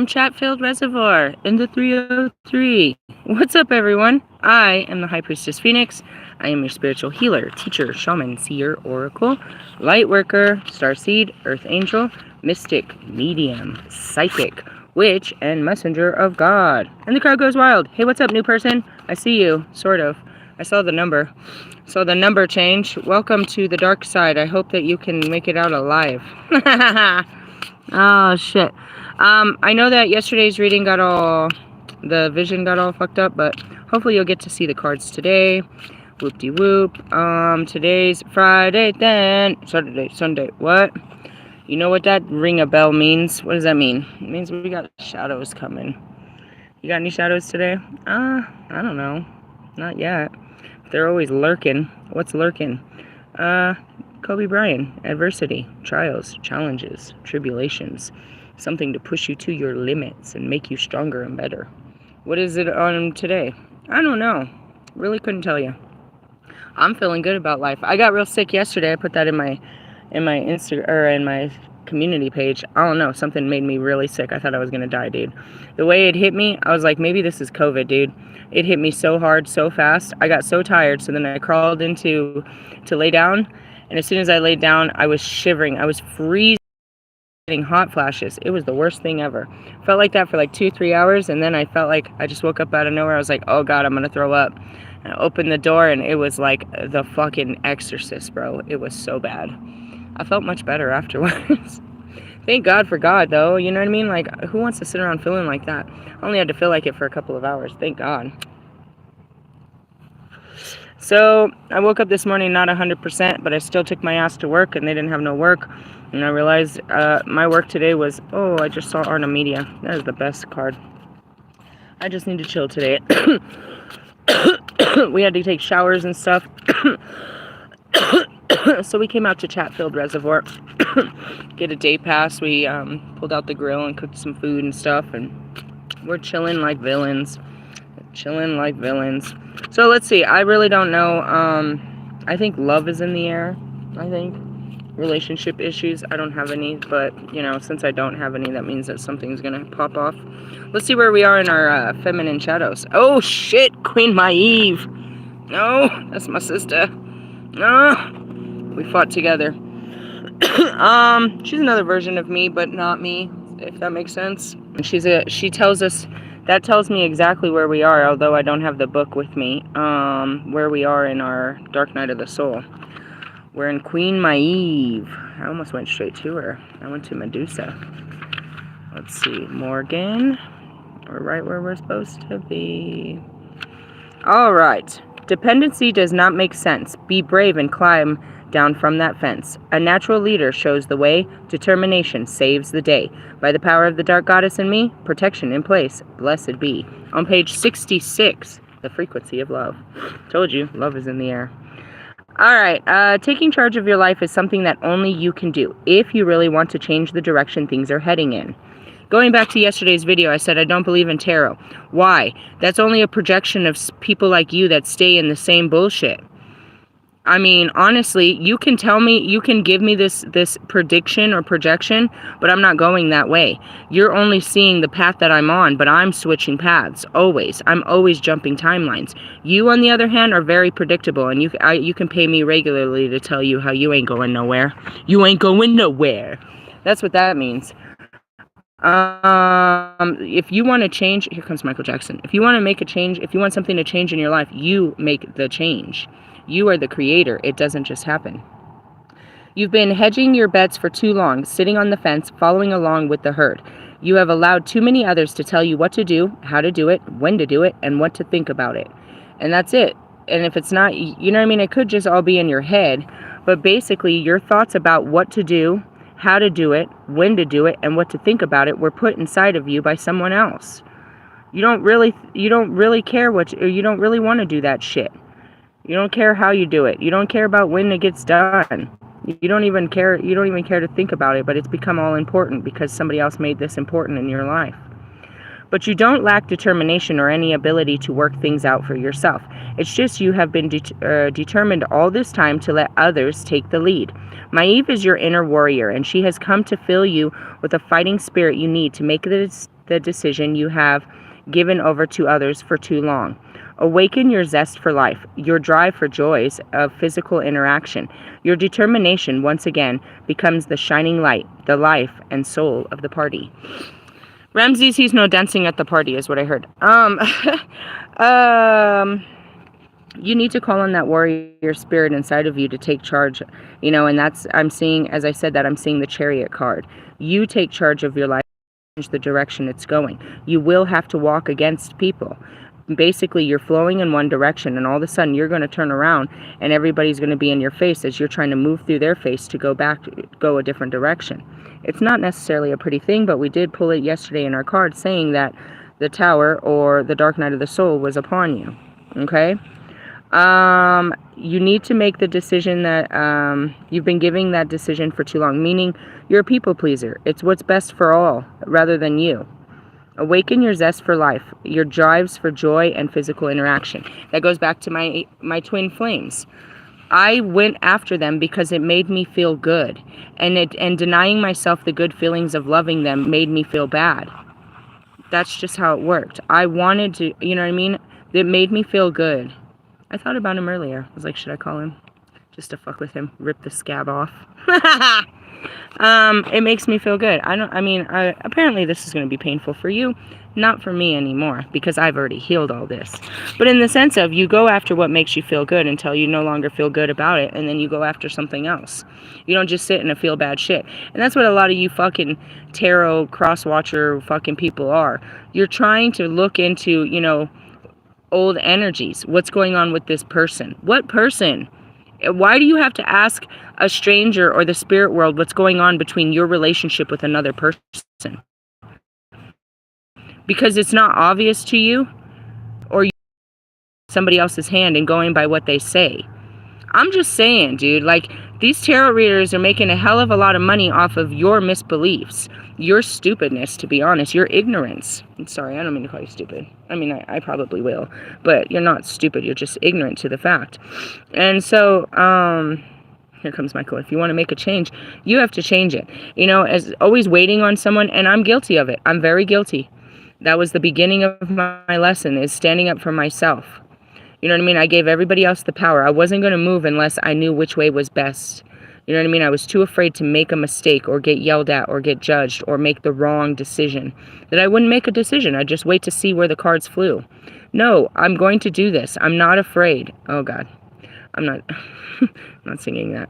Chatfield Reservoir in the 303. What's up, everyone? I am the High Priestess Phoenix. I am your spiritual healer, teacher, shaman, seer, oracle, light worker, starseed, earth angel, mystic, medium, psychic, witch, and messenger of God. And the crowd goes wild. Hey, what's up, new person? I see you, sort of. I saw the number. So the number change. Welcome to the dark side. I hope that you can make it out alive. Oh, shit. I know that yesterday's reading the vision got all fucked up, but hopefully you'll get to see the cards today. Whoop-de-whoop. Today's Friday, then Saturday, Sunday. What? You know what that ring a bell means? What does that mean? It means we got shadows coming. You got any shadows today? I don't know. Not yet. They're always lurking. What's lurking? Kobe Bryant. Adversity, trials, challenges, tribulations. Something to push you to your limits and make you stronger and better. What is it on today? I don't know. Really couldn't tell you. I'm feeling good about life. I got real sick yesterday. I put that in my in my community page. I don't know. Something made me really sick. I thought I was gonna die, dude. The way it hit me, I was like, maybe this is COVID, dude. It hit me so hard, so fast. I got so tired. So then I crawled to lay down. And as soon as I laid down, I was shivering. I was freezing. Hot flashes. It was the worst thing ever. Felt like that for like 2-3 hours, and then I felt like I just woke up out of nowhere. I was like, oh god, I'm gonna throw up. And I opened the door, and it was like the fucking Exorcist, bro. It was so bad. I felt much better afterwards. Thank God for God, though. You know what I mean? Like, who wants to sit around feeling like that? I only had to feel like it for a couple of hours. Thank God. So I woke up this morning not 100%, but I still took my ass to work, and they didn't have no work. And I realized my work today was, oh, I just saw Arna Media. That is the best card. I just need to chill today. We had to take showers and stuff. So we came out to Chatfield Reservoir, get a day pass. We pulled out the grill and cooked some food and stuff, and we're chilling like villains. Chilling like villains. So let's see. I really don't know. I think love is in the air. I think relationship issues. I don't have any, but you know, since I don't have any, that means that something's gonna pop off. Let's see where we are in our feminine shadows. Oh shit, Queen Maeve. No, that's my sister. No, we fought together. She's another version of me, but not me, if that makes sense. And she tells us. That tells me exactly where we are, although I don't have the book with me, where we are in our Dark Night of the Soul. We're in Queen Maeve. I almost went straight to her. I went to Medusa. Let's see, Morgan. We're right where we're supposed to be. All right. Dependency does not make sense. Be brave and climb down from that fence. A natural leader shows the way. Determination saves the day. By the power of the dark goddess in me, protection in place. Blessed be. On page 66, the frequency of love. Told you, love is in the air. All right, taking charge of your life is something that only you can do if you really want to change the direction things are heading in. Going back to yesterday's video, I said I don't believe in tarot. Why? That's only a projection of people like you that stay in the same bullshit. I mean, honestly, you can tell me, you can give me this prediction or projection, but I'm not going that way. You're only seeing the path that I'm on, but I'm switching paths, always. I'm always jumping timelines. You, on the other hand, are very predictable, and you can pay me regularly to tell you how you ain't going nowhere. You ain't going nowhere. That's what that means. If you want to change, here comes Michael Jackson. If you want to make a change, if you want something to change in your life, you make the change. You are the creator. It doesn't just happen. You've been hedging your bets for too long, sitting on the fence, following along with the herd. You have allowed too many others to tell you what to do, how to do it, when to do it, and what to think about it. And that's it. And if it's not, you know what I mean? It could just all be in your head. But basically, your thoughts about what to do, how to do it, when to do it, and what to think about it were put inside of you by someone else. You don't really care you don't really want to do that shit. You don't care how you do it. You don't care about when it gets done. You don't even care to think about it, but it's become all important because somebody else made this important in your life. But you don't lack determination or any ability to work things out for yourself. It's just you have been determined all this time to let others take the lead. Maeve is your inner warrior, and she has come to fill you with a fighting spirit you need to make the the decision you have given over to others for too long. Awaken your zest for life, your drive for joys of physical interaction. Your determination, once again, becomes the shining light, the life and soul of the party. Ramsey sees no dancing at the party, is what I heard. You need to call on that warrior spirit inside of you to take charge, and that's, I'm seeing, as I said that, I'm seeing the Chariot card. You take charge of your life, change the direction it's going. You will have to walk against people. Basically, you're flowing in one direction, and all of a sudden you're going to turn around and everybody's going to be in your face as you're trying to move through their face to go a different direction. It's not necessarily a pretty thing, but we did pull it yesterday in our card saying that the Tower, or the Dark Night of the Soul, was upon you. Okay? You need to make the decision that you've been giving that decision for too long, meaning you're a people pleaser. It's what's best for all rather than you. Awaken your zest for life, your drives for joy and physical interaction. That goes back to my twin flames. I went after them because it made me feel good, and denying myself the good feelings of loving them made me feel bad. That's just how it worked. I wanted to, you know what I mean? It made me feel good. I thought about him earlier. I was like, should I call him? Just to fuck with him, rip the scab off. It makes me feel good. Apparently this is going to be painful for you, not for me anymore, because I've already healed all this. But in the sense of, you go after what makes you feel good until you no longer feel good about it, and then you go after something else. You don't just sit in a feel bad shit. And that's what a lot of you fucking tarot cross-watcher fucking people are. You're trying to look into, old energies. What's going on with this person? What person? Why do you have to ask a stranger or the spirit world what's going on between your relationship with another person? Because it's not obvious to you, or you somebody else's hand and going by what they say. I'm just saying, dude, like, these tarot readers are making a hell of a lot of money off of your misbeliefs, your stupidness, to be honest, your ignorance. I'm sorry, I don't mean to call you stupid. I probably will, but you're not stupid, you're just ignorant to the fact. And so, here comes Michael. If you want to make a change, you have to change it. As always waiting on someone, and I'm guilty of it. I'm very guilty. That was the beginning of my lesson, is standing up for myself. You know what I mean? I gave everybody else the power. I wasn't going to move unless I knew which way was best. You know what I mean? I was too afraid to make a mistake or get yelled at or get judged or make the wrong decision that I wouldn't make a decision. I'd just wait to see where the cards flew. No, I'm going to do this. I'm not afraid. Oh, God. I'm not, I'm not singing that.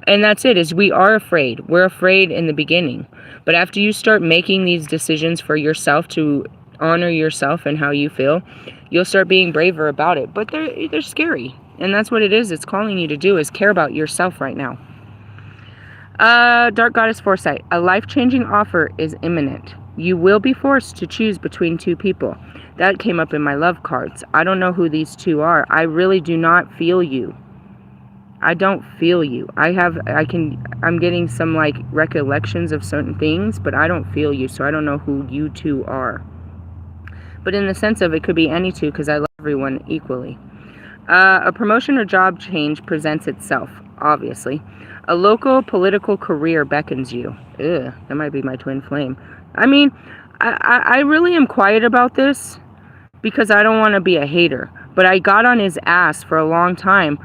And that's it, is we are afraid. We're afraid in the beginning. But after you start making these decisions for yourself to honor yourself and how you feel, you'll start being braver about it. But they're scary. And that's what it is. It's calling you to do, is care about yourself right now. Dark Goddess Foresight. A life-changing offer is imminent. You will be forced to choose between two people. That came up in my love cards. I don't know who these two are. I really do not feel you. I don't feel you. I'm getting some like recollections of certain things, but I don't feel you, so I don't know who you two are. But in the sense of, it could be any two, because I love everyone equally. A promotion or job change presents itself, obviously. A local political career beckons you. Ugh, that might be my twin flame. I really am quiet about this because I don't want to be a hater. But I got on his ass for a long time.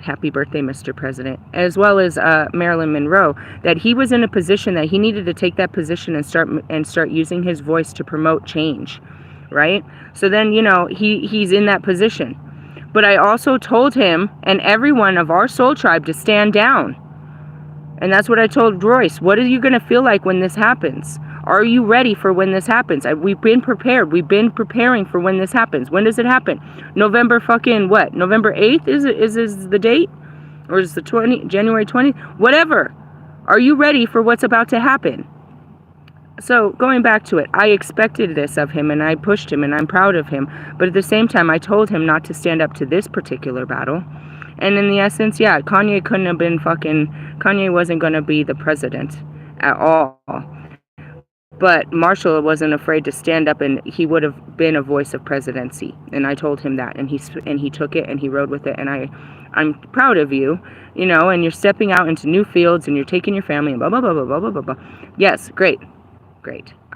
Happy birthday, Mr. President. As well as Marilyn Monroe. That he was in a position that he needed to take that position and start using his voice to promote change. Right? So then, he's in that position. But I also told him and everyone of our soul tribe to stand down. And that's what I told Royce. What are you going to feel like when this happens? Are you ready for when this happens? We've been prepared. We've been preparing for when this happens. When does it happen? November fucking what? November 8th is the date? Or is the January 20th? Whatever. Are you ready for what's about to happen? So, going back to it, I expected this of him, and I pushed him, and I'm proud of him. But at the same time, I told him not to stand up to this particular battle. And in the essence, yeah, Kanye wasn't going to be the president at all. But Marshall wasn't afraid to stand up, and he would have been a voice of presidency. And I told him that, and he took it, and he rode with it. And I'm proud of you, and you're stepping out into new fields, and you're taking your family, and blah, blah, blah, blah, blah, blah, blah. Yes, great.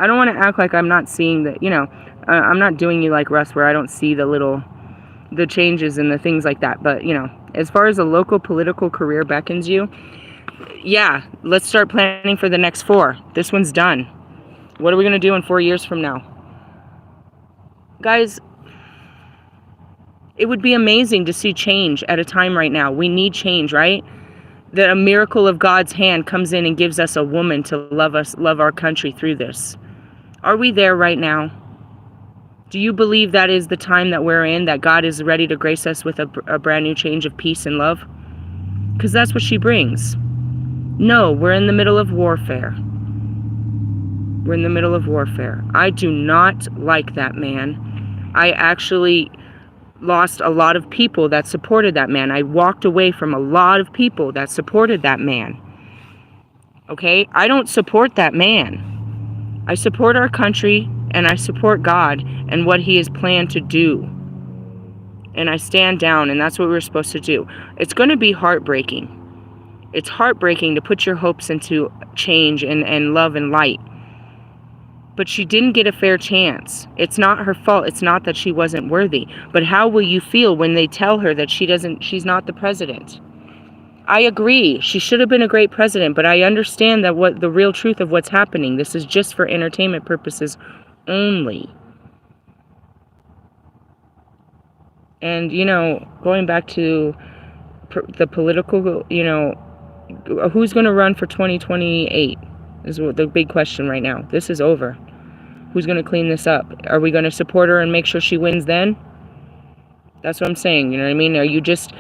I don't want to act like I'm not seeing the, I'm not doing you like Russ where I don't see the changes and the things like that. But, as far as a local political career beckons you, yeah, let's start planning for the next 4. This one's done. What are we going to do in 4 years from now? Guys, it would be amazing to see change at a time right now. We need change, right? That a miracle of God's hand comes in and gives us a woman to love our country through this. Are we there right now? Do you believe that is the time that we're in, that God is ready to grace us with a brand new change of peace and love? Because that's what she brings. No, we're in the middle of warfare. We're in the middle of warfare. I do not like that man. I actually lost a lot of people that supported that man. I walked away from a lot of people that supported that man. Okay? I don't support that man. I support our country, and I support God and what he has planned to do. And I stand down, and that's what we're supposed to do. It's going to be heartbreaking. It's heartbreaking to put your hopes into change and love and light. But she didn't get a fair chance. It's not her fault. It's not that she wasn't worthy. But how will you feel when they tell her that she's not the president? I agree. She should have been a great president, but I understand that what the real truth of what's happening. This is just for entertainment purposes only. And, going back to the political, who's going to run for 2028 is the big question right now. This is over. Who's going to clean this up? Are we going to support her and make sure she wins then? That's what I'm saying. You know what I mean? Are you just...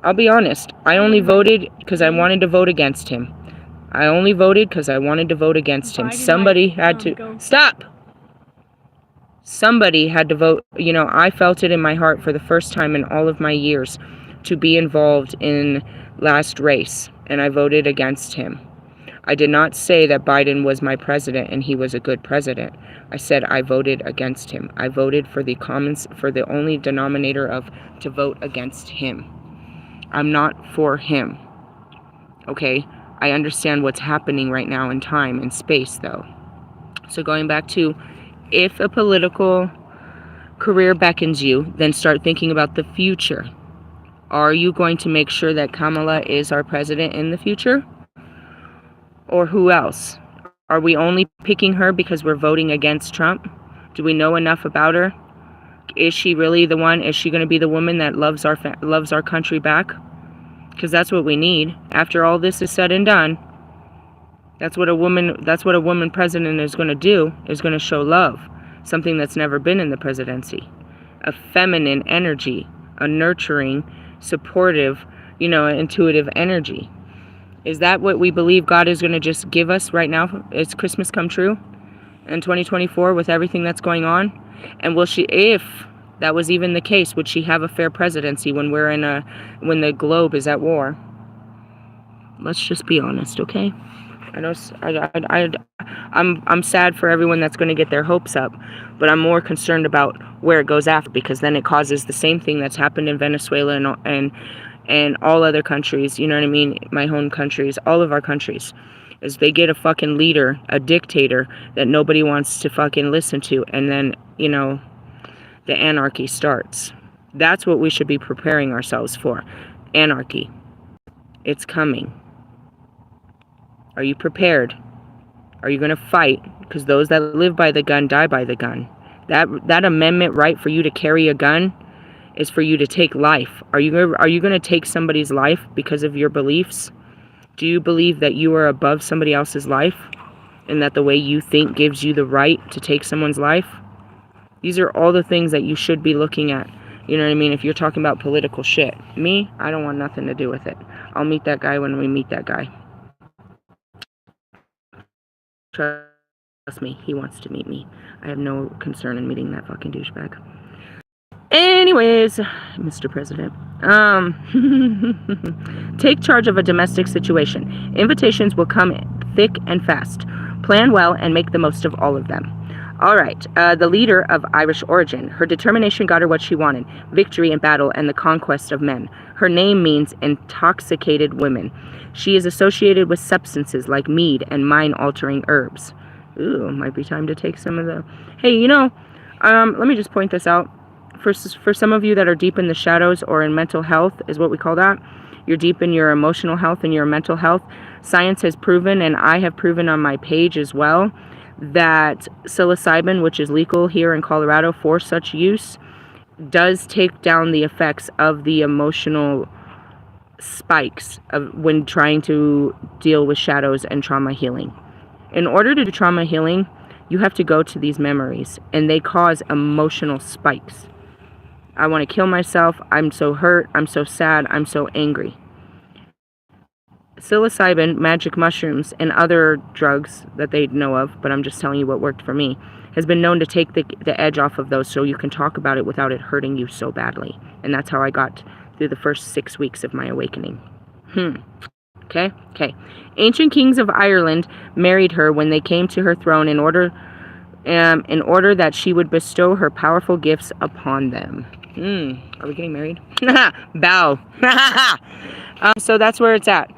I'll be honest. I only voted because I wanted to vote against him. I only voted because I wanted to vote against him. Somebody had to... Stop! Somebody had to vote. I felt it in my heart for the first time in all of my years to be involved in last race, and I voted against him. I did not say that Biden was my president and he was a good president. I said I voted against him. I voted for the only denominator of to vote against him. I'm not for him. Okay? I understand what's happening right now in time and space, though. So going back to, if a political career beckons you, then start thinking about the future. Are you going to make sure that Kamala is our president in the future? Or who else? Are we only picking her because we're voting against Trump? Do we know enough about her? Is she really the one? Is she going to be the woman that loves our country back? Because that's what we need. After all this is said and done, that's what a woman president is going to do, is going to show love. Something that's never been in the presidency. A feminine energy, a nurturing, supportive, intuitive energy. Is that what we believe God is going to just give us right now? Is Christmas come true in 2024 with everything that's going on? And will she, if that was even the case, would she have a fair presidency when when the globe is at war? Let's just be honest, okay? I know I'm sad for everyone that's going to get their hopes up, but I'm more concerned about where it goes after, because then it causes the same thing that's happened in Venezuela and all other countries, you know what I mean? My home countries, all of our countries, is they get a fucking leader, a dictator that nobody wants to fucking listen to, and then, the anarchy starts. That's what we should be preparing ourselves for. Anarchy. It's coming. Are you prepared? Are you going to fight? Because those that live by the gun die by the gun. That amendment right for you to carry a gun is for you to take life. Are you going to take somebody's life because of your beliefs? Do you believe that you are above somebody else's life, and that the way you think gives you the right to take someone's life? These are all the things that you should be looking at. You know what I mean? If you're talking about political shit. Me, I don't want nothing to do with it. I'll meet that guy when we meet that guy. Trust me, he wants to meet me. I have no concern in meeting that fucking douchebag. Anyways, Mr. President, take charge of a domestic situation. Invitations will come thick and fast. Plan well and make the most of all of them. All right, the leader of Irish origin. Her determination got her what she wanted, victory in battle and the conquest of men. Her name means intoxicated women. She is associated with substances like mead and mind-altering herbs. Ooh, might be time to take some of the... Hey, you know, let me just point this out. For some of you that are deep in the shadows or in mental health, is what we call that. You're deep in your emotional health and your mental health. Science has proven, and I have proven on my page as well, that psilocybin, which is legal here in Colorado for such use, does take down the effects of the emotional spikes of when trying to deal with shadows and trauma healing. In order to do trauma healing, you have to go to these memories, and they cause emotional spikes. I want to kill myself. I'm so hurt. I'm so sad. I'm so angry. Psilocybin, magic mushrooms, and other drugs that they know of, but I'm just telling you what worked for me, has been known to take the edge off of those so you can talk about it without it hurting you so badly. And that's how I got through the first 6 weeks of my awakening. Okay. Ancient kings of Ireland married her when they came to her throne in order that she would bestow her powerful gifts upon them. Are we getting married? Bow. So that's where it's at.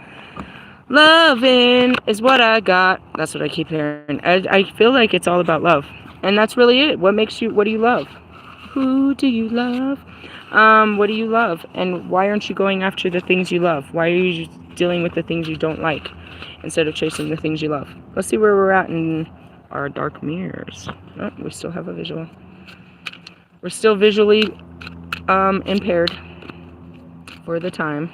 Loving is what I got. That's what I keep hearing. I feel like it's all about love. And that's really it. What do you love? Who do you love? What do you love? And why aren't you going after the things you love? Why are you dealing with the things you don't like instead of chasing the things you love? Let's see where we're at in our dark mirrors. Oh, we still have a visual. We're still visually impaired for the time.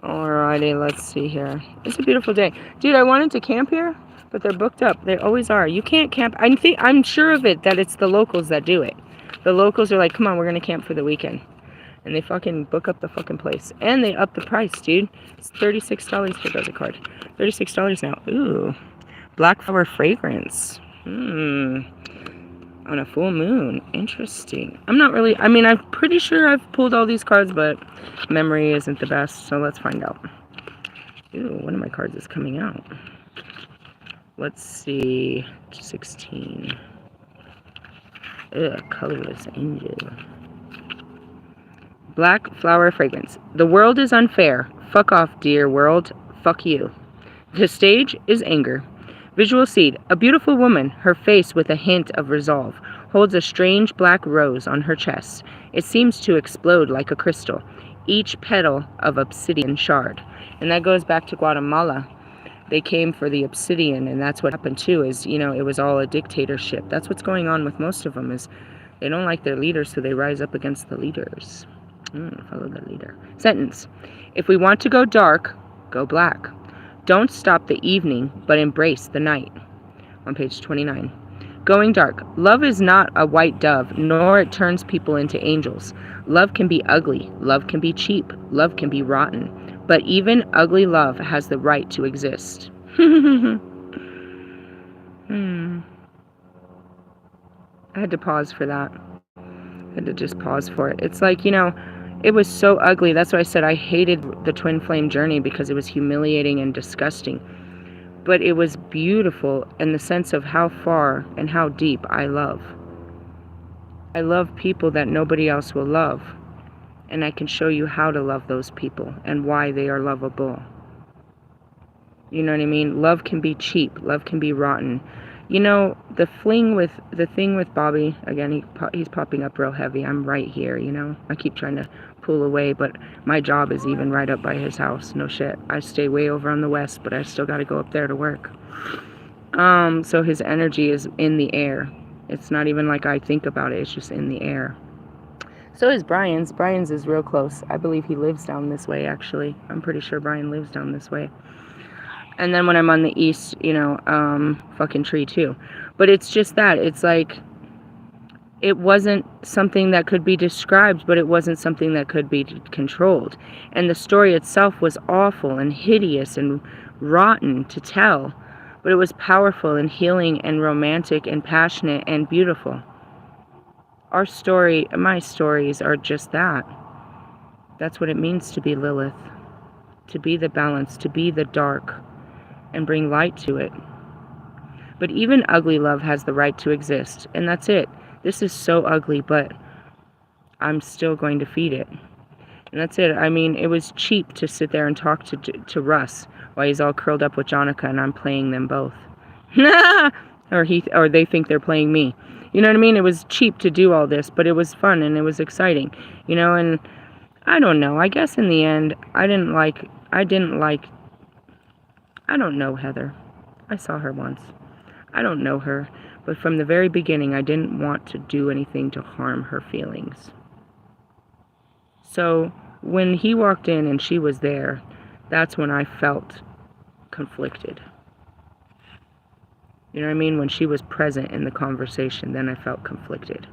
Alrighty, let's see here. It's a beautiful day. Dude, I wanted to camp here, but they're booked up. They always are. You can't camp. I'm sure of it that it's the locals that do it. The locals are like, come on, we're going to camp for the weekend. And they fucking book up the fucking place. And they up the price, dude. It's $36. Here goes a card. $36 now. Ooh. Black flower fragrance. On a full moon. Interesting. I'm pretty sure I've pulled all these cards, but memory isn't the best, so let's find out. Ooh, one of my cards is coming out. Let's see. 16. Ugh, colorless angel. Black flower fragrance. The world is unfair. Fuck off, dear world. Fuck you. The stage is anger. Visual seed. A beautiful woman, her face with a hint of resolve, holds a strange black rose on her chest. It seems to explode like a crystal, each petal of obsidian shard. And that goes back to Guatemala. They came for the obsidian, and that's what happened too, is, it was all a dictatorship. That's what's going on with most of them, is they don't like their leaders, so they rise up against the leaders. Follow the leader. Sentence. If we want to go dark, go black. Don't stop the evening, but embrace the night. On page 29. Going dark. Love is not a white dove, nor it turns people into angels. Love can be ugly. Love can be cheap. Love can be rotten. But even ugly love has the right to exist. I had to pause for that. I had to just pause for it. It's like, it was so ugly. That's why I said I hated the twin flame journey, because it was humiliating and disgusting. But it was beautiful in the sense of how far and how deep I love. I love people that nobody else will love. And I can show you how to love those people and why they are lovable. You know what I mean? Love can be cheap. Love can be rotten. The thing with Bobby, again, he's popping up real heavy. I'm right here, I keep trying to pull away, but my job is even right up by his house. No shit. I stay way over on the west, but I still got to go up there to work. So his energy is in the air. It's not even like I think about it. It's just in the air. So is Brian's. Brian's is real close. I believe he lives down this way, actually. I'm pretty sure Brian lives down this way. And then when I'm on the east, fucking tree too. But it's just that. It's like, it wasn't something that could be described, but it wasn't something that could be controlled. And the story itself was awful and hideous and rotten to tell. But it was powerful and healing and romantic and passionate and beautiful. My stories are just that. That's what it means to be Lilith. To be the balance, to be the dark, and bring light to it. But even ugly love has the right to exist, and that's it. This is so ugly, but I'm still going to feed it. And that's it. It was cheap to sit there and talk to Russ while he's all curled up with Jonica, and I'm playing them both. or they think they're playing me. You know what I mean? It was cheap to do all this, but it was fun and it was exciting, and I don't know. I guess in the end, I don't know Heather. I saw her once. I don't know her, but from the very beginning, I didn't want to do anything to harm her feelings. So when he walked in and she was there, that's when I felt conflicted. You know what I mean? When she was present in the conversation, then I felt conflicted.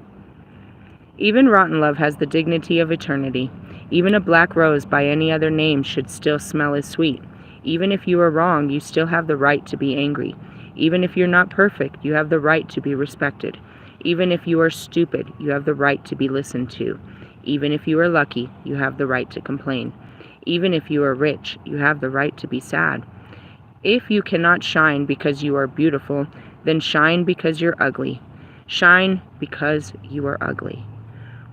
Even rotten love has the dignity of eternity. Even a black rose by any other name should still smell as sweet. Even if you are wrong, you still have the right to be angry. Even if you're not perfect, you have the right to be respected. Even if you are stupid, you have the right to be listened to. Even if you are lucky, you have the right to complain. Even if you are rich, you have the right to be sad. If you cannot shine because you are beautiful, then shine because you're ugly. Shine because you are ugly.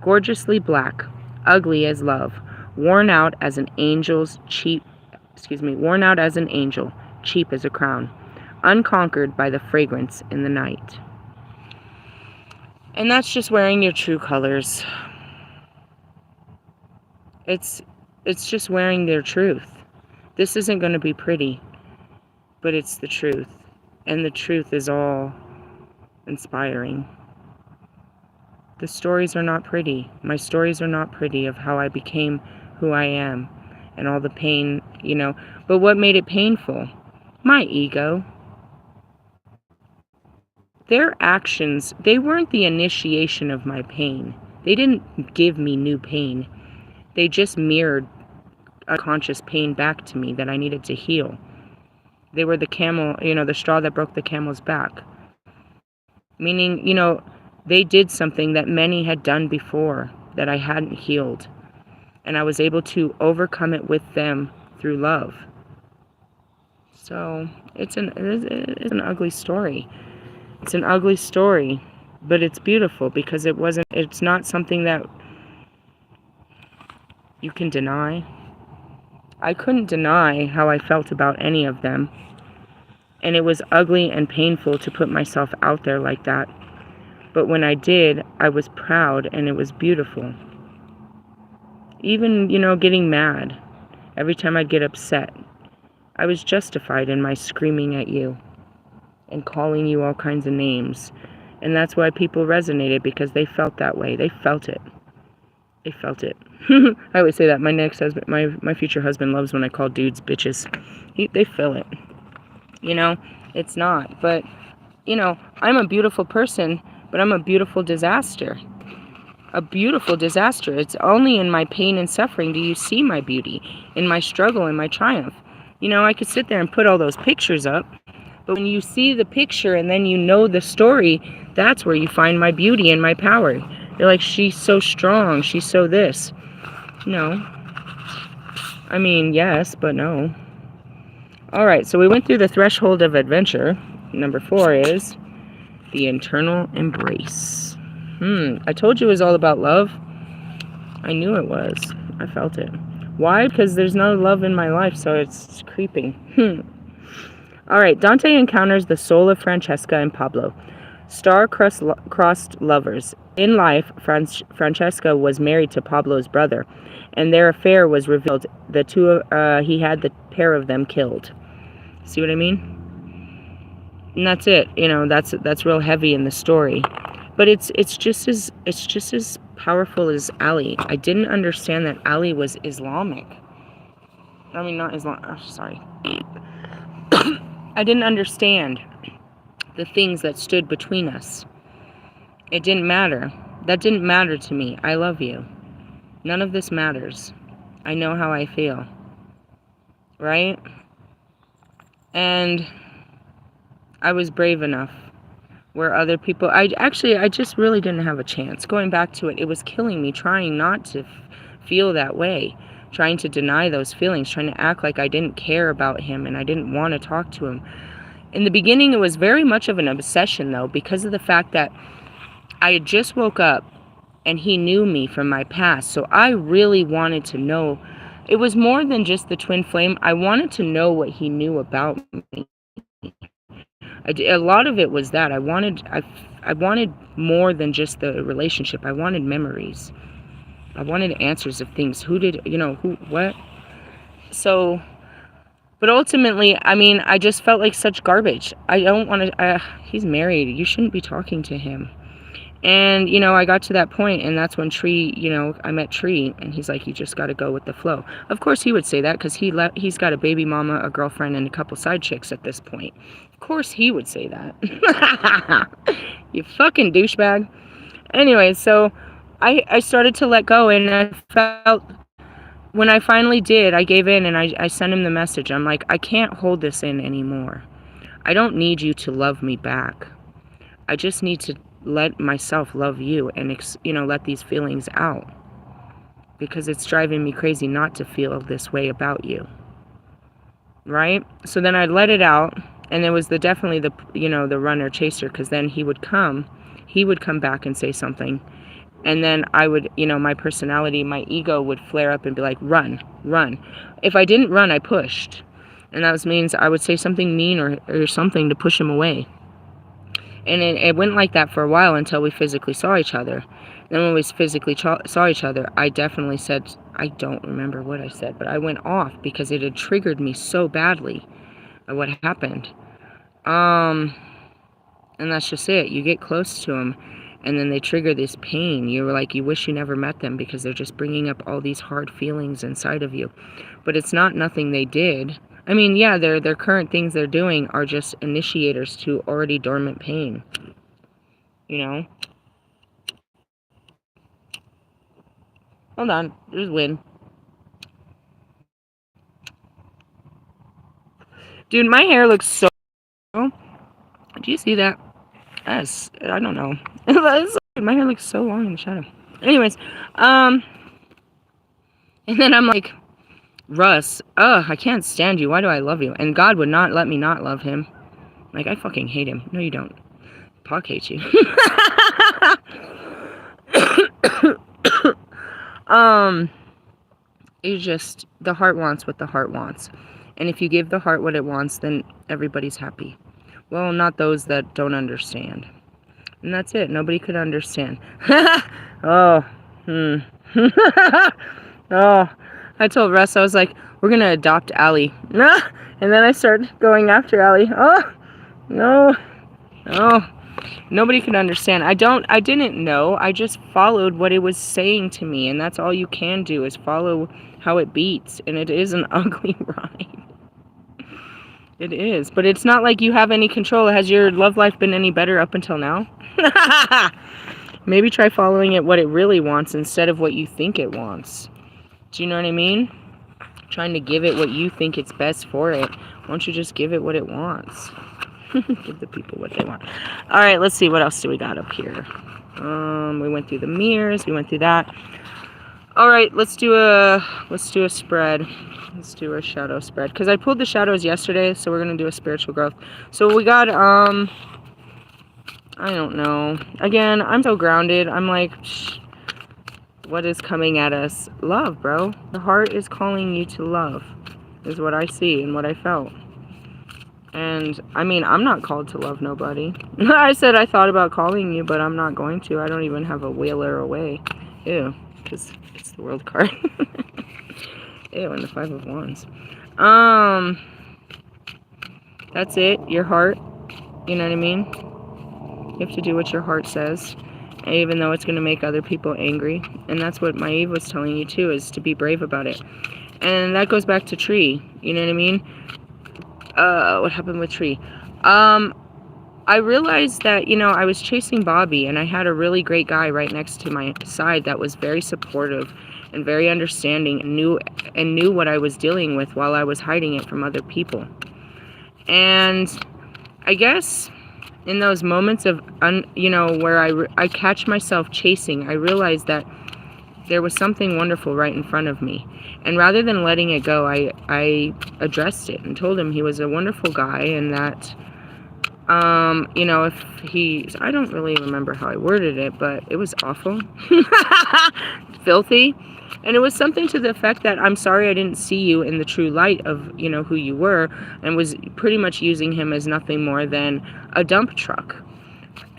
Gorgeously black, ugly as love, worn out as an angel, cheap as a crown, unconquered by the fragrance in the night. And that's just wearing your true colors. It's just wearing their truth. This isn't going to be pretty, but it's the truth. And the truth is all inspiring. The stories are not pretty. My stories are not pretty of how I became who I am and all the pain, But what made it painful? My ego. Their actions, they weren't the initiation of my pain. They didn't give me new pain. They just mirrored unconscious pain back to me that I needed to heal. They were the the straw that broke the camel's back. Meaning, they did something that many had done before that I hadn't healed. And I was able to overcome it with them through love. So it's an ugly story. It's an ugly story, but it's beautiful because it's not something that you can deny. I couldn't deny how I felt about any of them. And it was ugly and painful to put myself out there like that. But when I did, I was proud and it was beautiful. Even, getting mad. Every time I'd get upset, I was justified in my screaming at you and calling you all kinds of names. And that's why people resonated, because they felt that way. They felt it. They felt it. I always say that. My next husband, my future husband loves when I call dudes bitches. They feel it. It's not. But, I'm a beautiful person, but I'm a beautiful disaster. A beautiful disaster. It's only in my pain and suffering do you see my beauty, in my struggle and my triumph. I could sit there and put all those pictures up, but when you see the picture and then you know the story, that's where you find my beauty and my power. You're like, she's so strong, she's so this. No. I mean, yes, but no. Alright, so we went through the threshold of adventure. Number 4 is the internal embrace. I told you it was all about love. I knew it was. I felt it. Why? Because there's no love in my life, so it's creeping. Alright, Dante encounters the soul of Francesca and Pablo. Star-crossed lovers. In life, Francesca was married to Pablo's brother, and their affair was revealed. He had the pair of them killed. See what I mean? And that's it. That's real heavy in the story. But it's just as powerful as Ali. I didn't understand that Ali was Islamic. I mean, not Islam. Oh, sorry. I didn't understand the things that stood between us. It didn't matter. That didn't matter to me. I love you. None of this matters. I know how I feel. Right? And I was brave enough. Where other people, I just really didn't have a chance. Going back to it, it was killing me, trying not to feel that way, trying to deny those feelings, trying to act like I didn't care about him and I didn't want to talk to him. In the beginning, it was very much of an obsession, though, because of the fact that I had just woke up and he knew me from my past. So I really wanted to know. It was more than just the twin flame. I wanted to know what he knew about me. A lot of it was that I wanted more than just the relationship. I wanted memories. I wanted answers of things. Who did, who, what? So, but ultimately, I mean, I just felt like such garbage. I don't want to, he's married. You shouldn't be talking to him. And, I got to that point, and that's when Tree, I met Tree, and he's like, you just got to go with the flow. Of course he would say that, because he's got a baby mama, a girlfriend, and a couple side chicks at this point. Of course he would say that. You fucking douchebag. Anyway, so I started to let go, and I felt, when I finally did, I gave in, and I sent him the message. I'm like, I can't hold this in anymore. I don't need you to love me back. I just need to let myself love you and, let these feelings out, because it's driving me crazy not to feel this way about you. Right? So then I let it out, and it was definitely the runner chaser, because then he would come back and say something, and then I would, my personality, my ego would flare up and be like, run. If I didn't run, I pushed, and that means I would say something mean or something to push him away. And it went like that for a while until we physically saw each other. Then when we physically saw each other, I definitely said, I don't remember what I said, but I went off because it had triggered me so badly at what happened. And that's just it. You get close to them, and then they trigger this pain. You're like, you wish you never met them, because they're just bringing up all these hard feelings inside of you. But it's not nothing they did. I mean, yeah, their current things they're doing are just initiators to already dormant pain. Hold on, there's wind. Dude, my hair looks so... Do you see that? I don't know. My hair looks so long in the shadow. Anyways, and then I'm like, Russ, I can't stand you. Why do I love you? And God would not let me not love him. Like, I fucking hate him. No, you don't. Puck hates you. It's just, the heart wants what the heart wants. And if you give the heart what it wants, then everybody's happy. Well, not those that don't understand. And that's it. Nobody could understand. Oh, oh, I told Russ, I was like, we're going to adopt Allie. And then I started going after Allie. Oh, no. Oh, nobody could understand. I didn't know. I just followed what it was saying to me. And that's all you can do, is follow how it beats. And it is an ugly ride. It is. But it's not like you have any control. Has your love life been any better up until now? Maybe try following it what it really wants instead of what you think it wants. Do you know what I mean? Trying to give it what you think it's best for it. Why don't you just give it what it wants? Give the people what they want. All right, let's see. What else do we got up here? We went through the mirrors. We went through that. All right, let's do a spread. Let's do a shadow spread, because I pulled the shadows yesterday, so we're gonna do a spiritual growth. So we got I don't know. Again, I'm so grounded. I'm like, what is coming at us? Love, bro. The heart is calling you to love, is what I see and what I felt. And, I mean, I'm not called to love nobody. I said I thought about calling you, but I'm not going to. I don't even have a whaler away. Ew, because it's the world card. Ew, and the 5 of Wands. That's it. Your heart. You know what I mean? You have to do what your heart says, even though it's going to make other people angry. And that's what my Eve was telling you, too, is to be brave about it. And that goes back to Tree. You know what I mean? What happened with Tree? I realized that, I was chasing Bobby, and I had a really great guy right next to my side that was very supportive and very understanding, and knew what I was dealing with while I was hiding it from other people. And I guess in those moments of, where I catch myself chasing, I realized that there was something wonderful right in front of me. And rather than letting it go, I addressed it and told him he was a wonderful guy, and that You know, if I don't really remember how I worded it, but it was awful. Filthy. And it was something to the effect that, I'm sorry I didn't see you in the true light of, you know, who you were, and was pretty much using him as nothing more than a dump truck.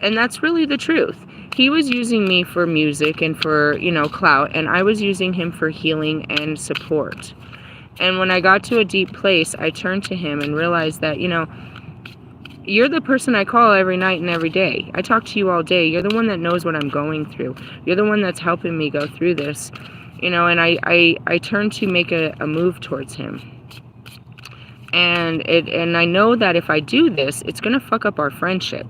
And that's really the truth. He was using me for music and for, you know, clout, and I was using him for healing and support. And when I got to a deep place, I turned to him and realized that, you know, you're the person I call every night and every day. I talk to you all day. You're the one that knows what I'm going through. You're the one that's helping me go through this. You know, and I turned to make a move towards him. And I know that if I do this, it's going to fuck up our friendship.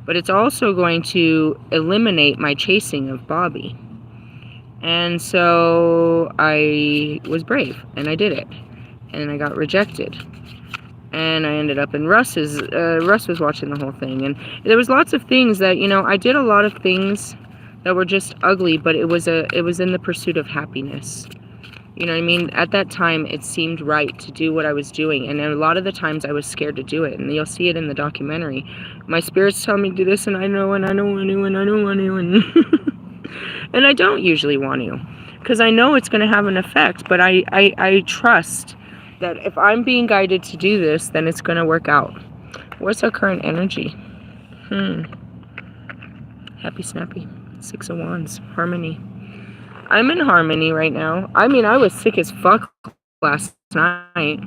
But it's also going to eliminate my chasing of Bobby. And so I was brave, and I did it. And I got rejected. And I ended up in Russ was watching the whole thing. And there was lots of things that, you know, I did a lot of things that were just ugly, but it was in the pursuit of happiness. You know what I mean? At that time, it seemed right to do what I was doing. And a lot of the times I was scared to do it. And you'll see it in the documentary. My spirits tell me to do this, and I know, and I don't want to, and I don't want to, and and I don't usually want to. Because I know it's going to have an effect. But I trust that if I'm being guided to do this, then it's going to work out. What's our current energy? Happy snappy. 6 of Wands. Harmony. I'm in harmony right now. I mean, I was sick as fuck last night.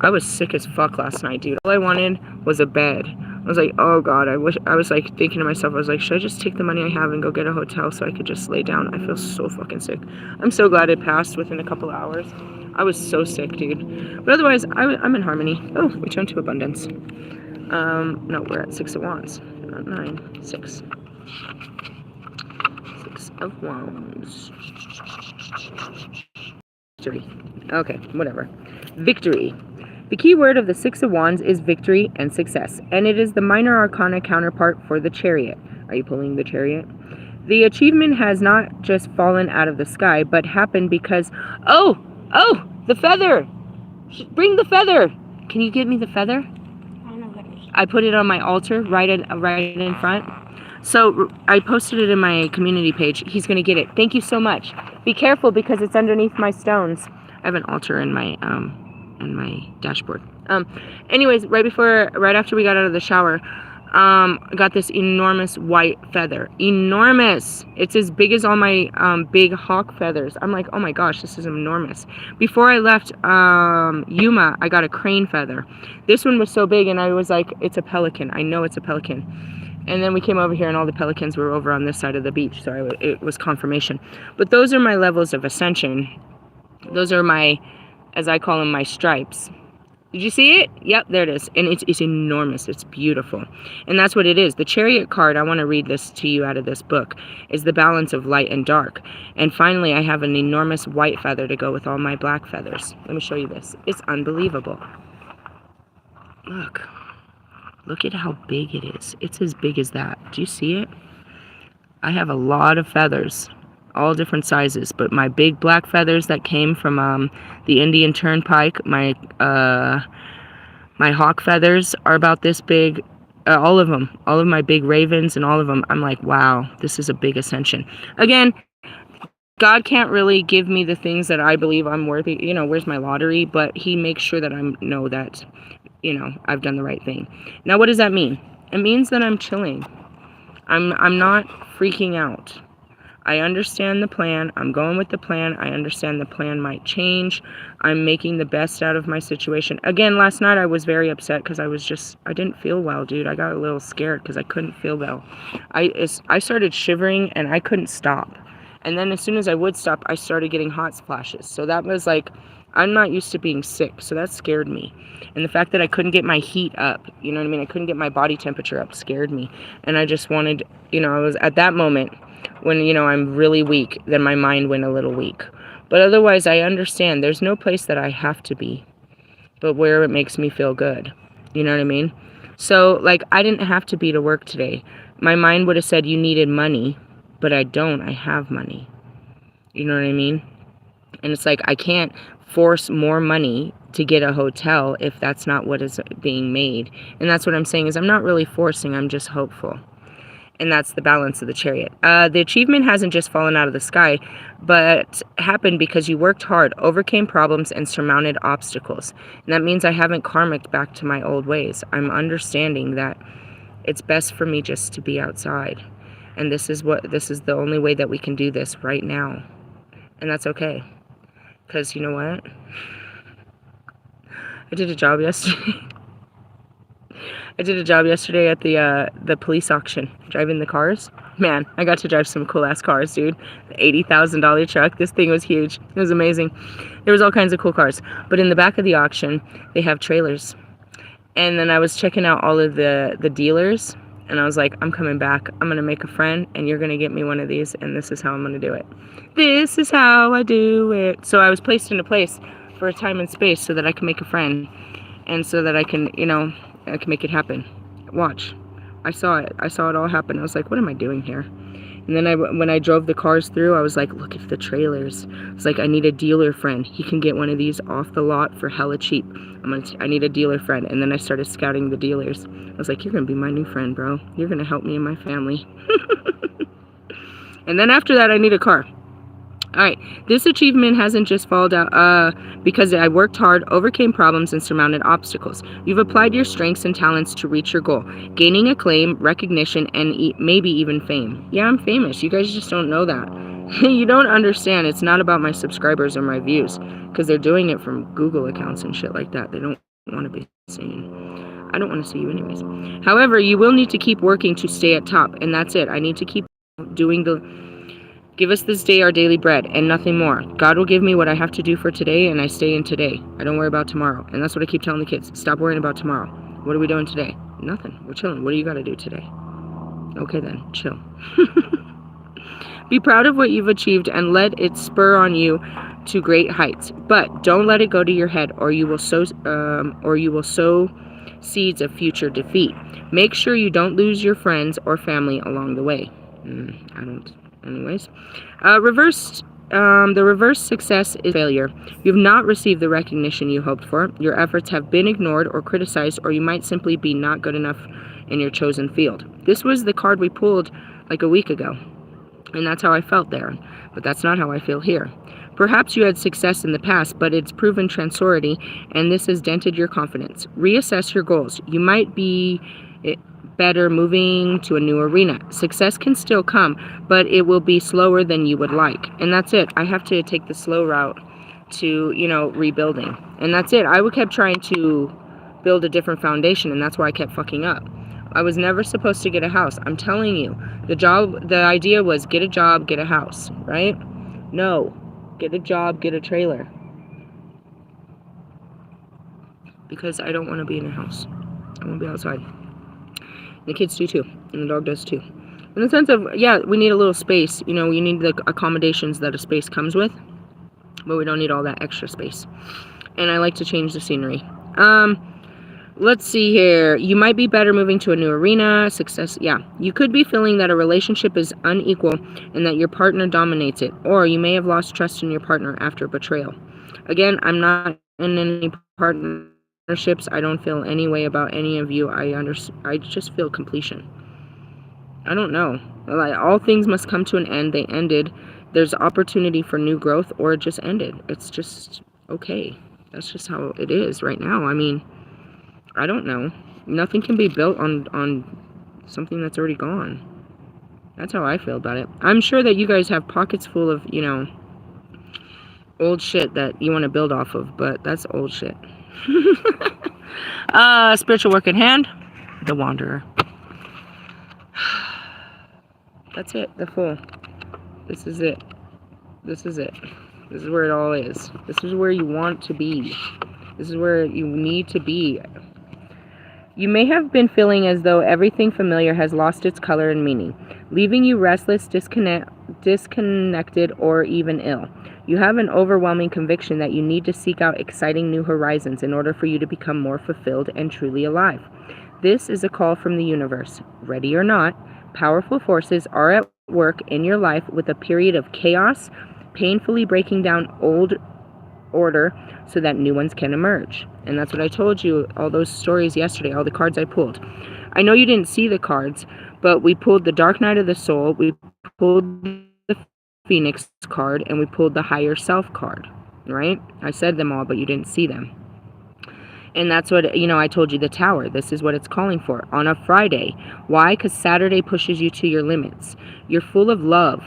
I was sick as fuck last night, dude. All I wanted was a bed. I was like, oh God, I was like thinking to myself, I was like, should I just take the money I have and go get a hotel so I could just lay down? I feel so fucking sick. I'm so glad it passed within a couple hours. I was so sick, dude. But otherwise, I'm in harmony. Oh, we turned to abundance. No, we're at 6 of Wands. Not 9, 6. 6 of Wands. Victory. Okay, whatever. Victory. The key word of the 6 of Wands is victory and success, and it is the minor arcana counterpart for the Chariot. Are you pulling the Chariot? The achievement has not just fallen out of the sky, but happened because... Oh, the feather! Bring the feather! Can you give me the feather? I don't know what it is. I put it on my altar, right in front. So I posted it in my community page. He's going to get it. Thank you so much. Be careful because it's underneath my stones. I have an altar in my dashboard. Anyways, right after we got out of the shower, I got this enormous white feather. Enormous. It's as big as all my big hawk feathers. I'm like, oh my gosh, this is enormous. Before I left Yuma, I got a crane feather. This one was so big, and I was like, it's a pelican. I know it's a pelican. And then we came over here, and all the pelicans were over on this side of the beach, so it was confirmation. But those are my levels of ascension. Those are my, as I call them, my stripes. Did you see it? Yep, there it is. And it's enormous. It's beautiful. And that's what it is. The Chariot card, I want to read this to you out of this book, is the balance of light and dark. And finally, I have an enormous white feather to go with all my black feathers. Let me show you this. It's unbelievable. Look. Look at how big it is. It's as big as that. Do you see it? I have a lot of feathers, all different sizes, but my big black feathers that came from the Indian Turnpike, my hawk feathers are about this big. All of them, all of my big ravens and all of them, I'm like, wow, this is a big ascension. Again, God can't really give me the things that I believe I'm worthy. You know, where's my lottery? But he makes sure that I know that, you know, I've done the right thing. Now, what does that mean? It means that I'm chilling. I'm not freaking out. I understand the plan. I'm going with the plan. I understand the plan might change. I'm making the best out of my situation. Again, last night I was very upset because I didn't feel well, dude. I got a little scared because I couldn't feel well. I started shivering and I couldn't stop. And then as soon as I would stop, I started getting hot flashes. So that was like, I'm not used to being sick, so that scared me. And the fact that I couldn't get my heat up, you know what I mean? I couldn't get my body temperature up scared me. And I just wanted, you know, I was at that moment when, you know, I'm really weak, then my mind went a little weak. But otherwise, I understand there's no place that I have to be, but where it makes me feel good. You know what I mean? So, like, I didn't have to be to work today. My mind would have said you needed money, but I don't. I have money. You know what I mean? And it's like I can't force more money to get a hotel if that's not what is being made. And that's what I'm saying, is I'm not really forcing, I'm just hopeful. And that's the balance of the Chariot. The achievement hasn't just fallen out of the sky, but happened because you worked hard, overcame problems, and surmounted obstacles. And that means I haven't karmicked back to my old ways. I'm understanding that it's best for me just to be outside. And this is the only way that we can do this right now. And that's okay. Because you know what? I did a job yesterday. I did a job yesterday at the police auction, driving the cars. Man, I got to drive some cool-ass cars, dude. The $80,000 truck. This thing was huge. It was amazing. There was all kinds of cool cars. But in the back of the auction, they have trailers. And then I was checking out all of the dealers, and I was like, I'm coming back. I'm going to make a friend, and you're going to get me one of these, and this is how I'm going to do it. This is how I do it. So I was placed into place for a time and space so that I can make a friend, and so that I can, you know, I can make it happen. Watch. I saw it. I saw it all happen. I was like, what am I doing here? And then when I drove the cars through, I was like, look at the trailers. I was like, I need a dealer friend. He can get one of these off the lot for hella cheap. I need a dealer friend. And then I started scouting the dealers. I was like, you're going to be my new friend, bro. You're going to help me and my family. And then after that, I need a car. Alright, this achievement hasn't just fallen out because I worked hard, overcame problems, and surmounted obstacles. You've applied your strengths and talents to reach your goal, gaining acclaim, recognition, and maybe even fame. Yeah, I'm famous. You guys just don't know that. You don't understand. It's not about my subscribers or my views, because they're doing it from Google accounts and shit like that. They don't want to be seen. I don't want to see you anyways. However, you will need to keep working to stay at top, and that's it. I need to keep doing Give us this day our daily bread, and nothing more. God will give me what I have to do for today, and I stay in today. I don't worry about tomorrow. And that's what I keep telling the kids. Stop worrying about tomorrow. What are we doing today? Nothing. We're chilling. What do you got to do today? Okay then, chill. Be proud of what you've achieved and let it spur on you to great heights. But don't let it go to your head, or you will sow seeds of future defeat. Make sure you don't lose your friends or family along the way. I don't. Anyways, the reverse success is failure. You've not received the recognition you hoped for. Your efforts have been ignored or criticized, or you might simply be not good enough in your chosen field. This was the card we pulled like a week ago, and that's how I felt there. But that's not how I feel here. Perhaps you had success in the past, but it's proven transority, and this has dented your confidence. Reassess your goals. You might be better moving to a new arena. Success can still come, but it will be slower than you would like. And that's it. I have to take the slow route to, you know, rebuilding. And that's it. I kept trying to build a different foundation, and that's why I kept fucking up. I was never supposed to get a house. I'm telling you. The idea was get a job, get a house, right? No. Get a job, get a trailer. Because I don't want to be in a house. I want to be outside. The kids do too, and the dog does too. In the sense of, yeah, we need a little space. You know, you need the accommodations that a space comes with, but we don't need all that extra space. And I like to change the scenery. Let's see here. You might be better moving to a new arena. Success, yeah. You could be feeling that a relationship is unequal and that your partner dominates it. Or you may have lost trust in your partner after betrayal. Again, I'm not in any partnerships. I don't feel any way about any of you. I just feel completion. I don't know. Like, all things must come to an end. They ended. There's opportunity for new growth, or it just ended. It's just okay. That's just how it is right now. I mean, I don't know. Nothing can be built on something that's already gone. That's how I feel about it. I'm sure that you guys have pockets full of, you know, old shit that you want to build off of, but that's old shit. Spiritual work in hand, the Wanderer. That's it, the Fool. This is it. This is it. This is where it all is. This is where you want to be. This is where you need to be. You may have been feeling as though everything familiar has lost its color and meaning, leaving you restless, disconnected, or even ill. You have an overwhelming conviction that you need to seek out exciting new horizons in order for you to become more fulfilled and truly alive. This is a call from the universe. Ready or not, powerful forces are at work in your life with a period of chaos, painfully breaking down order so that new ones can emerge. And that's what I told you, all those stories yesterday, all the cards I pulled. I know you didn't see the cards, but we pulled the Dark Night of the Soul, we pulled the Phoenix card, and we pulled the Higher Self card, right? I said them all, but you didn't see them. And that's what, you know, I told you the Tower. This is what it's calling for on a Friday. Why? Because Saturday pushes you to your limits. You're full of love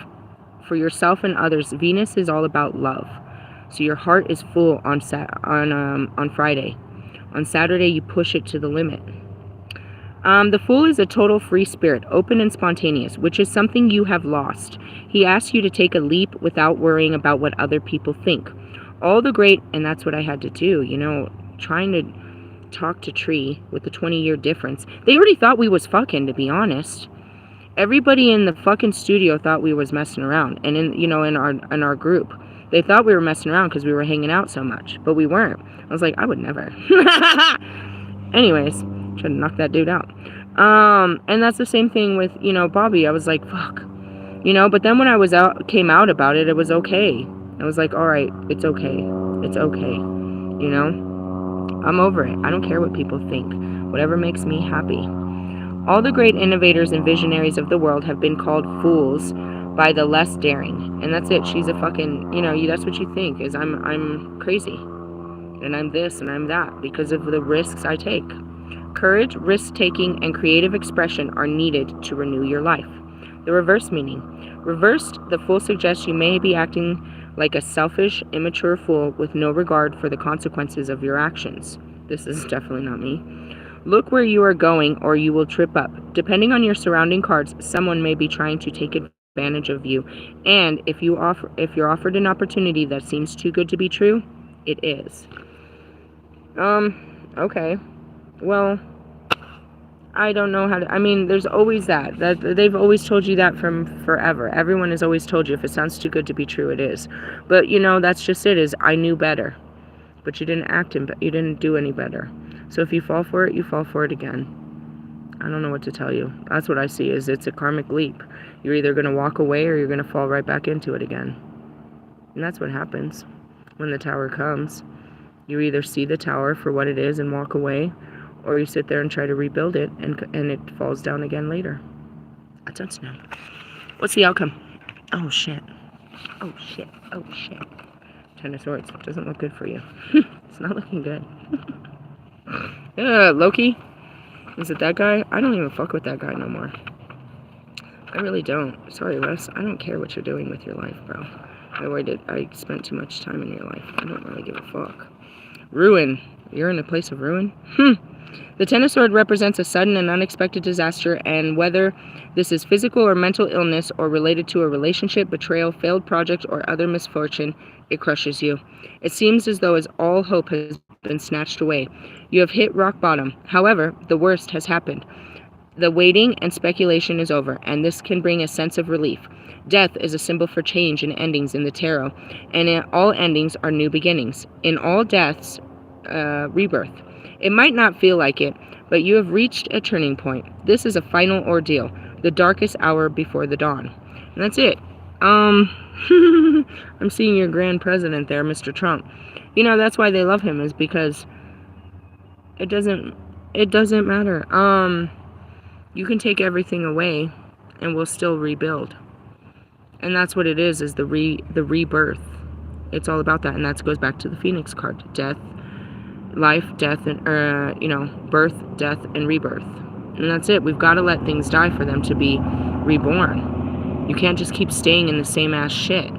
for yourself and others. Venus is all about love. So your heart is full on Friday. On Saturday, you push it to the limit. The Fool is a total free spirit, open and spontaneous, which is something you have lost. He asks you to take a leap without worrying about what other people think. All the great, and that's what I had to do, you know, trying to talk to Tree with the 20-year difference. They already thought we was fucking, to be honest. Everybody in the fucking studio thought we was messing around, and in our group, they thought we were messing around because we were hanging out so much, but we weren't. I was like, I would never. Anyways, trying to knock that dude out. And that's the same thing with, you know, Bobby. I was like, fuck, you know. But then when I came out about it, it was okay. I was like, all right, it's okay, you know. I'm over it. I don't care what people think. Whatever makes me happy. All the great innovators and visionaries of the world have been called fools by the less daring. And that's it. She's a fucking, you know, that's what you think, is I'm crazy. And I'm this and I'm that because of the risks I take. Courage, risk-taking, and creative expression are needed to renew your life. The reverse meaning. Reversed, the Fool suggests you may be acting like a selfish, immature fool with no regard for the consequences of your actions. This is definitely not me. Look where you are going or you will trip up. Depending on your surrounding cards, someone may be trying to take advantage of you. And if you're offered an opportunity that seems too good to be true, it is. Okay. Well, I don't know how to, I mean, there's always that they've always told you that from forever. Everyone has always told you if it sounds too good to be true, it is. But, you know, that's just it, is I knew better. But you didn't you didn't do any better. So if you fall for it, you fall for it again. I don't know what to tell you. That's what I see, is it's a karmic leap. You're either going to walk away or you're going to fall right back into it again. And that's what happens when the Tower comes. You either see the Tower for what it is and walk away, or you sit there and try to rebuild it, and it falls down again later. I don't know. What's the outcome? Oh, shit. Oh, shit. Oh, shit. Ten of Swords. Doesn't look good for you. It's not looking good. Loki? Is it that guy? I don't even fuck with that guy no more. I really don't. Sorry, Wes. I don't care what you're doing with your life, bro. I spent too much time in your life. I don't really give a fuck. Ruin. You're in a place of ruin? The Ten of Swords represents a sudden and unexpected disaster, and whether this is physical or mental illness or related to a relationship, betrayal, failed project, or other misfortune, it crushes you. It seems as though all hope has been snatched away. You have hit rock bottom. However, the worst has happened. The waiting and speculation is over, and this can bring a sense of relief. Death is a symbol for change and endings in the tarot, and in all endings are new beginnings. In all deaths, rebirth. It might not feel like it, but you have reached a turning point. This is a final ordeal, the darkest hour before the dawn. And that's it. I'm seeing your grand president there, Mr. Trump. You know, that's why they love him, is because it doesn't matter. You can take everything away and we'll still rebuild. And that's what it is the rebirth. It's all about that, and that goes back to the Phoenix card. Death, life, death, and birth, death, and rebirth. And that's it. We've got to let things die for them to be reborn. You can't just keep staying in the same ass shit.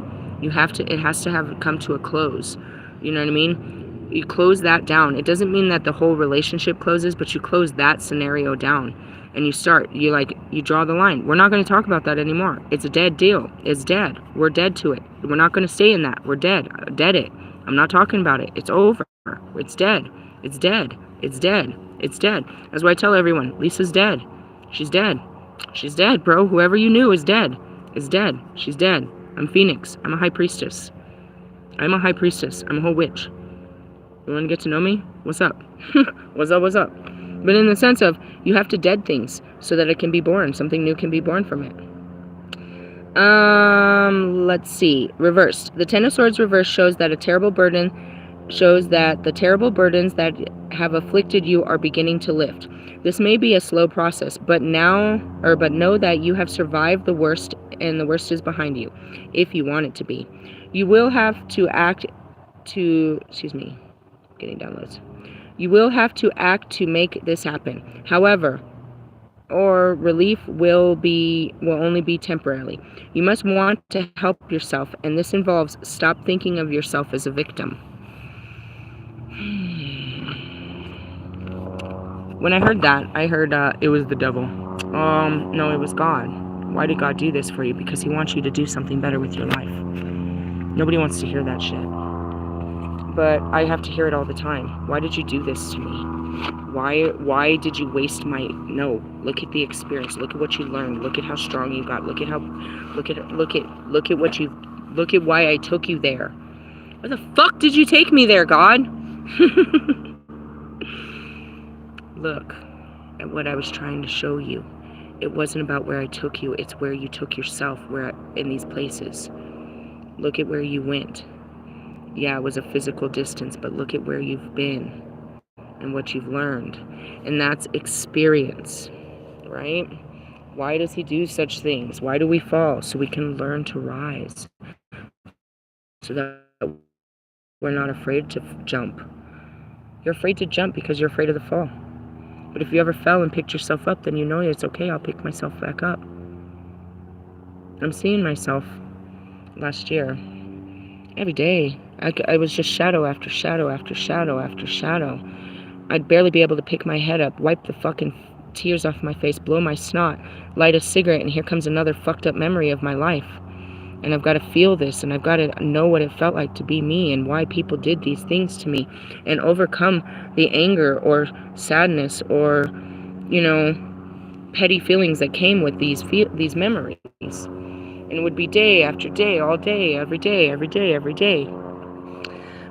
It has to have come to a close. You know what I mean? You close that down. It doesn't mean that the whole relationship closes, but you close that scenario down. And you draw the line. We're not going to talk about that anymore. It's a dead deal. It's dead. We're dead to it. We're not going to stay in that. We're dead. Dead it. I'm not talking about it. It's over. It's dead. It's dead. It's dead. It's dead. That's why I tell everyone, Lisa's dead. She's dead. She's dead, bro. Whoever you knew is dead. Is dead. She's dead. I'm Phoenix. I'm a high priestess. I'm a high priestess. I'm a whole witch. You want to get to know me? What's up? What's up? What's up? But in the sense of, you have to dead things so that it can be born. Something new can be born from it. Let's see. Reversed. The Ten of Swords reversed shows that a terrible burden shows that the terrible burdens that have afflicted you are beginning to lift. This may be a slow process, but know that you have survived the worst, and the worst is behind you, if you want it to be. You will have to act to, getting downloads. You will have to act to make this happen. However, or relief will only be temporarily. You must want to help yourself, and this involves stop thinking of yourself as a victim. When I heard that, I heard it was the devil. No, it was God. Why did God do this for you? Because he wants you to do something better with your life. Nobody wants to hear that shit. But I have to hear it all the time. Why did you do this to me? Why did you waste my... No, look at the experience. Look at what you learned. Look at how strong you got. Look at why I took you there. Why the fuck did you take me there, God? Look at what I was trying to show you. It wasn't about where I took you. It's where you took yourself, in these places. Look at where you went. Yeah, it was a physical distance, but look at where you've been and what you've learned. And that's experience, right? Why does he do such things? Why do we fall? So we can learn to rise. So that we're not afraid to jump. You're afraid to jump because you're afraid of the fall. But if you ever fell and picked yourself up, then you know it's okay, I'll pick myself back up. I'm seeing myself last year. Every day, I was just shadow after shadow after shadow after shadow. I'd barely be able to pick my head up, wipe the fucking tears off my face, blow my snot, light a cigarette, and here comes another fucked up memory of my life. And I've got to feel this, and I've got to know what it felt like to be me, and why people did these things to me, and overcome the anger or sadness or, petty feelings that came with these memories. And it would be day after day, all day, every day, every day, every day.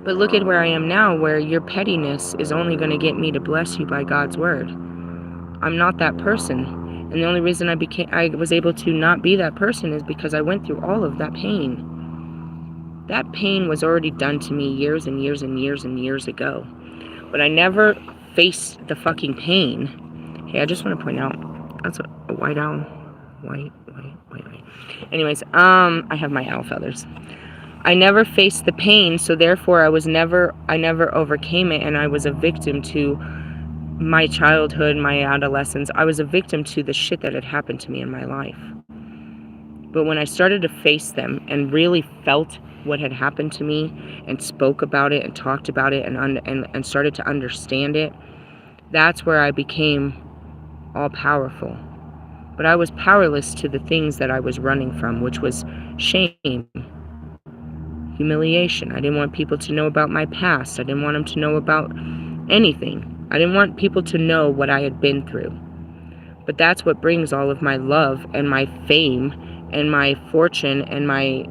But look at where I am now, where your pettiness is only going to get me to bless you by God's word. I'm not that person. And the only reason I was able to not be that person is because I went through all of that pain. That pain was already done to me years and years and years and years ago. But I never faced the fucking pain. Hey, I just want to point out, that's a white owl. White. Anyways, I have my owl feathers. I never faced the pain, so therefore I never overcame it, and I was a victim to my childhood, my adolescence. I was a victim to the shit that had happened to me in my life. But when I started to face them and really felt what had happened to me and spoke about it and talked about it and started to understand it, that's where I became all powerful. But I was powerless to the things that I was running from, which was shame, humiliation. I didn't want people to know about my past. I didn't want them to know about anything. I didn't want people to know what I had been through. But that's what brings all of my love and my fame and my fortune and my,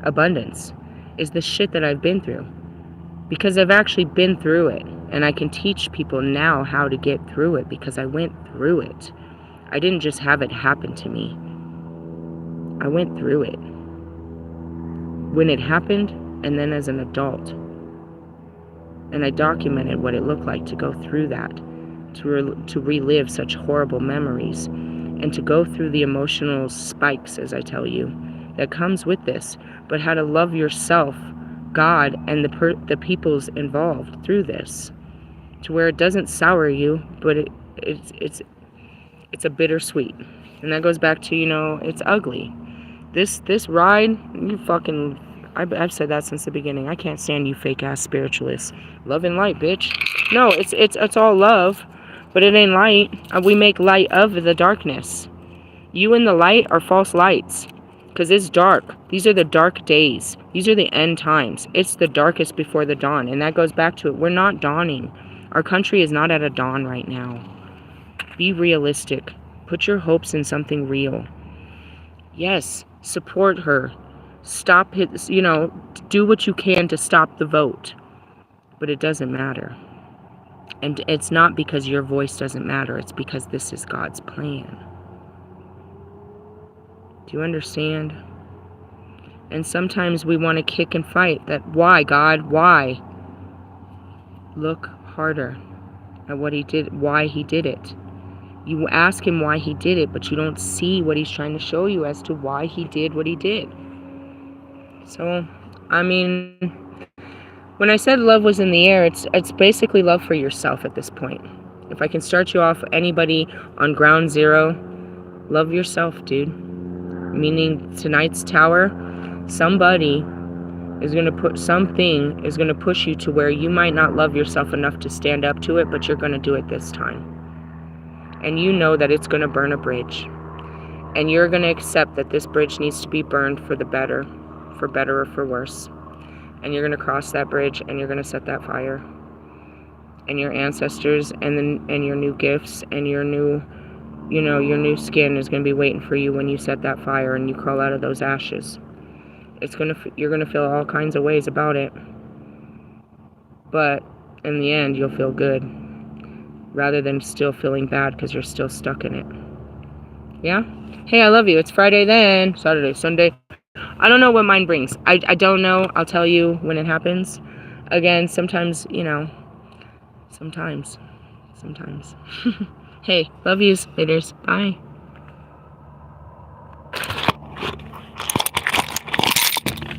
abundance, is the shit that I've been through. Because I've actually been through it. And I can teach people now how to get through it because I went through it. I didn't just have it happen to me. I went through it. When it happened, and then as an adult. And I documented what it looked like to go through that, to relive such horrible memories, and to go through the emotional spikes, as I tell you, that comes with this, but how to love yourself, God, and the peoples involved through this, to where it doesn't sour you, but it's a bittersweet. And that goes back to, it's ugly. This ride, I've said that since the beginning. I can't stand you fake ass spiritualists. Love and light, bitch. No, it's all love, but it ain't light. We make light of the darkness. You and the light are false lights, because it's dark. These are the dark days. These are the end times. It's the darkest before the dawn, and that goes back to it. We're not dawning. Our country is not at a dawn right now. Be realistic. Put your hopes in something real. Yes, support her. Stop it, do what you can to stop the vote. But it doesn't matter. And it's not because your voice doesn't matter. It's because this is God's plan. Do you understand? And sometimes we want to kick and fight. That, why, God? Why? Look harder at what he did, why he did it. You ask him why he did it, but you don't see what he's trying to show you as to why he did what he did. So, I mean, when I said love was in the air, it's basically love for yourself at this point. If I can start you off, anybody on ground zero, love yourself, dude. Meaning tonight's tower, something is going to push you to where you might not love yourself enough to stand up to it, but you're going to do it this time. And you know that it's going to burn a bridge. And you're going to accept that this bridge needs to be burned for better or for worse. And you're going to cross that bridge, and you're going to set that fire. And your ancestors and your new gifts and your new, your new skin is going to be waiting for you when you set that fire and you crawl out of those ashes. You're going to feel all kinds of ways about it. But in the end, you'll feel good. Rather than still feeling bad because you're still stuck in it. Yeah? Hey, I love you. It's Friday then. Saturday, Sunday. I don't know what mine brings. I don't know. I'll tell you when it happens. Again, sometimes, sometimes. Hey, love yous. Laters. Bye.